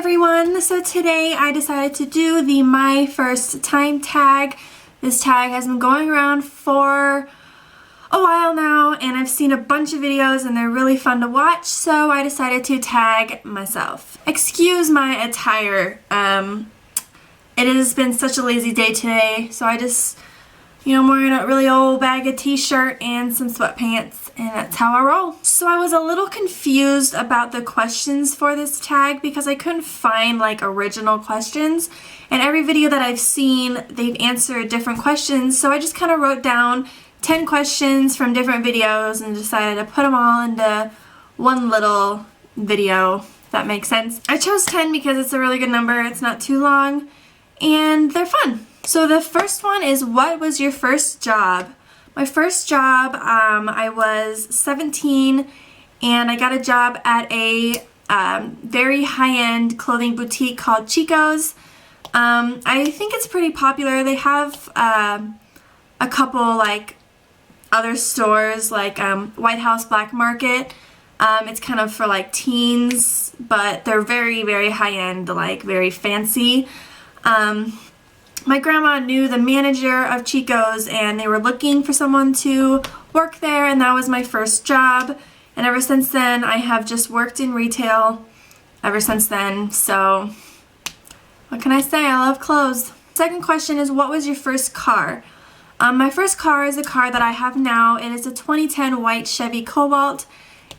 everyone! So today I decided to do the My First Time tag. This tag has been going around for a while now and I've seen a bunch of videos and they're really fun to watch, so I decided to tag myself. Excuse my attire. It has been such a lazy day today, so I'm wearing a really old baggy t-shirt and some sweatpants, and that's how I roll. So I was a little confused about the questions for this tag because I couldn't find like original questions, and every video that I've seen they've answered different questions, so I just kind of wrote down 10 questions from different videos and decided to put them all into one little video, if that makes sense. I chose 10 because it's a really good number, it's not too long, and they're fun. So the first one is, what was your first job? My first job, I was 17 and I got a job at a very high-end clothing boutique called XOXO. I think it's pretty popular. They have a couple like other stores like White House Black Market. It's kind of for like teens, but they're very, very high-end, like very fancy. My grandma knew the manager of XOXO and they were looking for someone to work there, and that was my first job. And ever since then, I have just worked in retail ever since then. So what can I say? I love clothes. Second question is, what was your first car? My first car is a car that I have now. It is a 2010 white Chevy Cobalt.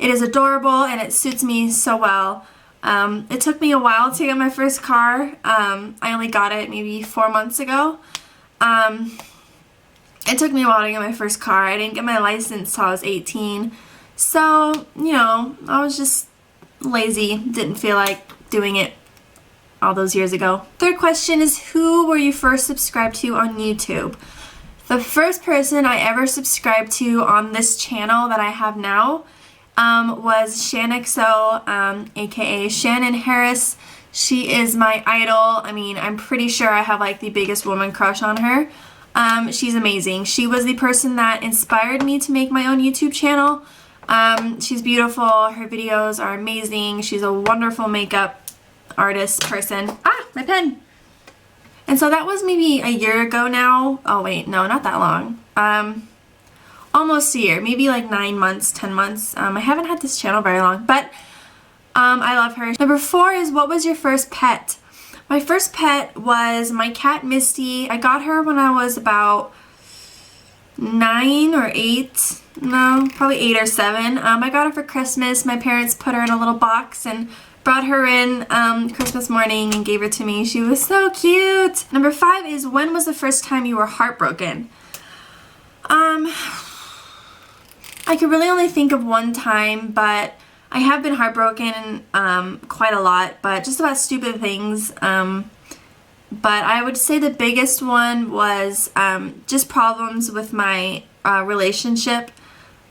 It is adorable and it suits me so well. It took me a while to get my first car. I only got it maybe 4 months ago. It took me a while to get my first car. I didn't get my license till I was 18. So, I was just lazy. Didn't feel like doing it all those years ago. Third question is, who were you first subscribed to on YouTube? The first person I ever subscribed to on this channel that I have now was XOXO, aka Shannon Harris. She is my idol. I mean, I'm pretty sure I have like the biggest woman crush on her. She's amazing. She was the person that inspired me to make my own YouTube channel. She's beautiful. Her videos are amazing. She's a wonderful makeup artist person. Ah, my pen! And so that was maybe a year ago now. Oh wait, no, not that long. Almost a year, maybe like 9 months, 10 months. I haven't had this channel very long, but I love her. Number 4 is, what was your first pet? My first pet was my cat Misty. I got her when I was about 9 or 8. No, probably 8 or 7. I got her for Christmas. My parents put her in a little box and brought her in Christmas morning and gave her to me. She was so cute. Number 5 is, when was the first time you were heartbroken? I could really only think of one time, but I have been heartbroken quite a lot, but just about stupid things. But I would say the biggest one was just problems with my relationship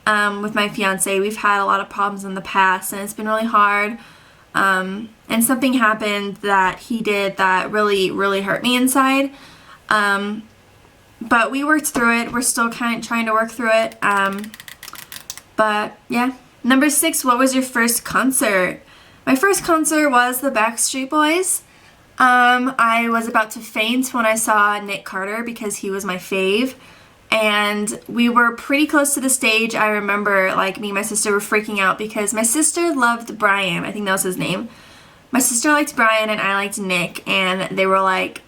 with my fiance. We've had a lot of problems in the past and it's been really hard. And something happened that he did that really, really hurt me inside. But we worked through it. We're still kind of trying to work through it. But yeah. Number 6, what was your first concert? My first concert was the Backstreet Boys. I was about to faint when I saw Nick Carter because he was my fave. And we were pretty close to the stage. I remember like me and my sister were freaking out because my sister loved Brian. I think that was his name. My sister liked Brian and I liked Nick, and they were like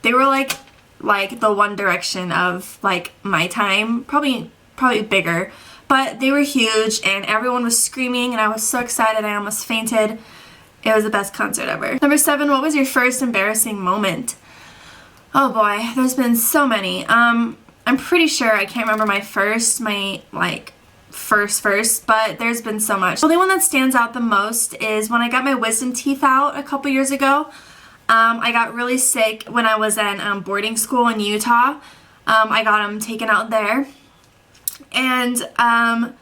the One Direction of like my time, probably bigger, but they were huge and everyone was screaming and I was so excited I almost fainted. It was the best concert ever. Number 7, what was your first embarrassing moment? Oh boy, there's been so many. I'm pretty sure I can't remember my first, but there's been so much. The only one that stands out the most is when I got my wisdom teeth out a couple years ago. I got really sick when I was in boarding school in Utah. I got them taken out there. And I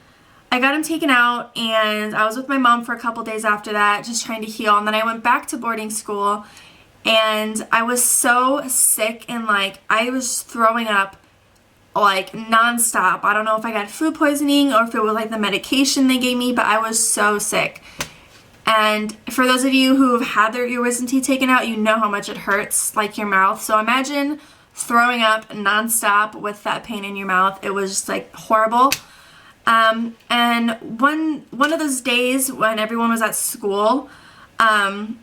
got them taken out and I was with my mom for a couple days after that, just trying to heal. And then I went back to boarding school and I was so sick and like I was throwing up like non-stop. I don't know if I got food poisoning or if it was like the medication they gave me, but I was so sick. And for those of you who have had their ear wisdom teeth taken out, you know how much it hurts, like your mouth. So imagine throwing up nonstop with that pain in your mouth. It was just like horrible. And one of those days when everyone was at school, I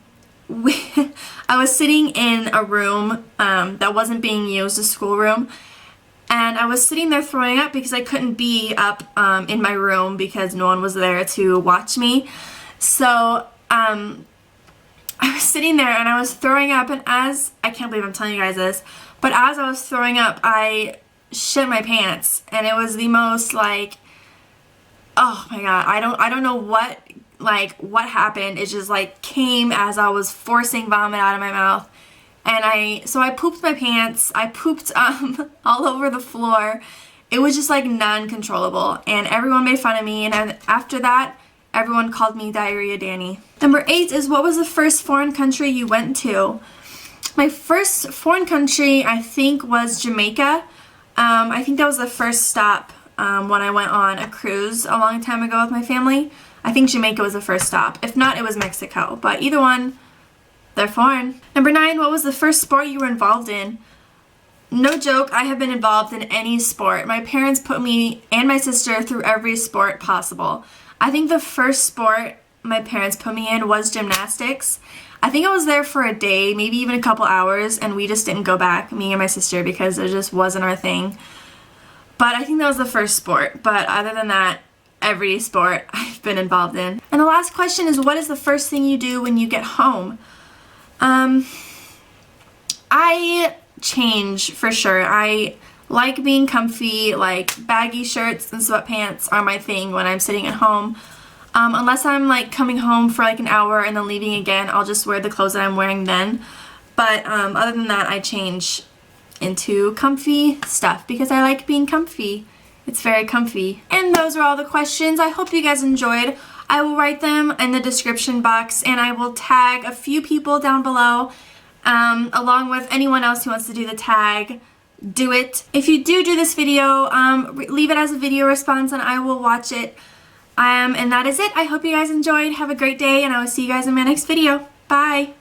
was sitting in a room that wasn't being used, a schoolroom, and I was sitting there throwing up because I couldn't be up in my room because no one was there to watch me. So I was sitting there and I was throwing up, and I can't believe I'm telling you guys this, but as I was throwing up, I shit my pants, and it was the most like, oh my god, I don't know what happened. It just like came as I was forcing vomit out of my mouth, and so I pooped my pants. I pooped all over the floor. It was just like non-controllable, and everyone made fun of me, and after that everyone called me Diarrhea Dani. Number 8 is, what was the first foreign country you went to? My first foreign country, I think, was Jamaica. I think that was the first stop when I went on a cruise a long time ago with my family. I think Jamaica was the first stop. If not, it was Mexico. But either one, they're foreign. Number 9, what was the first sport you were involved in? No joke, I have been involved in any sport. My parents put me and my sister through every sport possible. I think the first sport my parents put me in was gymnastics. I think I was there for a day, maybe even a couple hours, and we just didn't go back, me and my sister, because it just wasn't our thing. But I think that was the first sport. But other than that, every sport I've been involved in. And the last question is, what is the first thing you do when you get home? I change for sure. I like being comfy, like baggy shirts and sweatpants are my thing when I'm sitting at home. Unless I'm like coming home for like an hour and then leaving again, I'll just wear the clothes that I'm wearing then. But other than that, I change into comfy stuff because I like being comfy. It's very comfy. And those are all the questions. I hope you guys enjoyed. I will write them in the description box, and I will tag a few people down below, along with anyone else who wants to do the tag. Do it. If you do this video, leave it as a video response and I will watch it. And that is it. I hope you guys enjoyed. Have a great day, and I will see you guys in my next video. Bye!